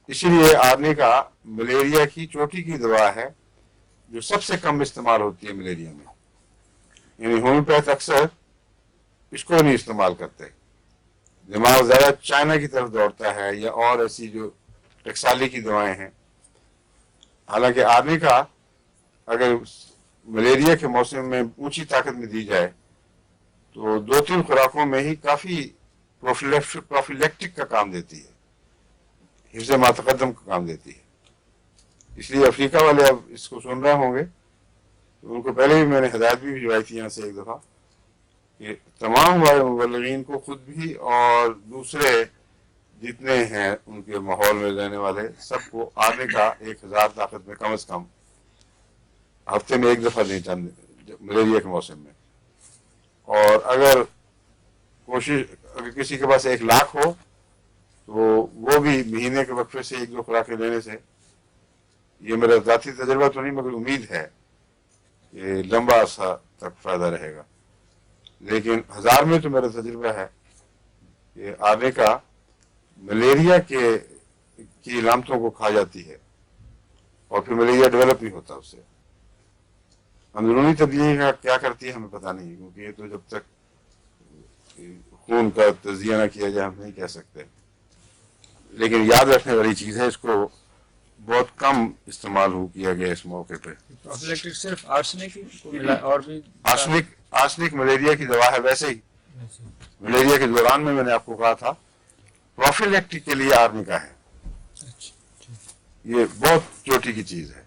اسی لیے آرنے کا ملیریا کی چوٹی کی دوا ہے جو سب سے کم استعمال ہوتی ہے ملیریا میں. یعنی ہومیوپیتھ اکثر اس کو نہیں استعمال کرتے. دماغ زیادہ چائنا کی طرف دوڑتا ہے یا اور ایسی جو ٹکسالی کی دوائیں ہیں. حالانکہ آرنے کا اگر ملیریا کے موسم میں اونچی طاقت میں دی جائے تو 2-3 خوراکوں میں ہی کافی پروفیلیکٹک کا کام دیتی ہے, حفظ ما تقدم کا کام دیتی ہے. اس لیے افریقہ والے اب اس کو سن رہے ہوں گے تو ان کو پہلے بھی میں نے ہدایت بھی بھجوائی تھی یہاں سے ایک دفعہ کہ تمام مبلغین کو خود بھی اور دوسرے جتنے ہیں ان کے ماحول میں رہنے والے سب کو آنے کا 1000 طاقت میں کم از کم ہفتے میں ایک دفعہ دیں چند ملیریا کے موسم میں. اور اگر کسی کے پاس 1 لاکھ ہو تو وہ بھی مہینے کے وقفے سے 1-2 خوراکیں لینے سے, یہ میرا ذاتی تجربہ تو نہیں مگر امید ہے کہ لمبا عرصہ تک فائدہ رہے گا. لیکن 1000 میں تو میرا تجربہ ہے کہ آنے کا ملیریا کی علامتوں کو کھا جاتی ہے اور پھر ملیریا ڈیولپ نہیں ہوتا اس سے. اندرونی تبدیلی کیا کرتی ہے ہمیں پتہ نہیں, کیونکہ یہ تو جب تک خون کا تجزیہ نہ کیا جائے ہم نہیں کہہ سکتے. لیکن یاد رکھنے والی چیز ہے, اس کو بہت کم استعمال کیا گیا اس موقع پہ. صرف آرسنک کو ملا اور بھی آرسنک ملیریا کی دوا ہے. ویسے ہی ملیریا کے دوران میں نے آپ کو کہا تھا پروفیلیکٹک کے لیے آرنیکا ہے. یہ بہت چوٹی کی چیز ہے.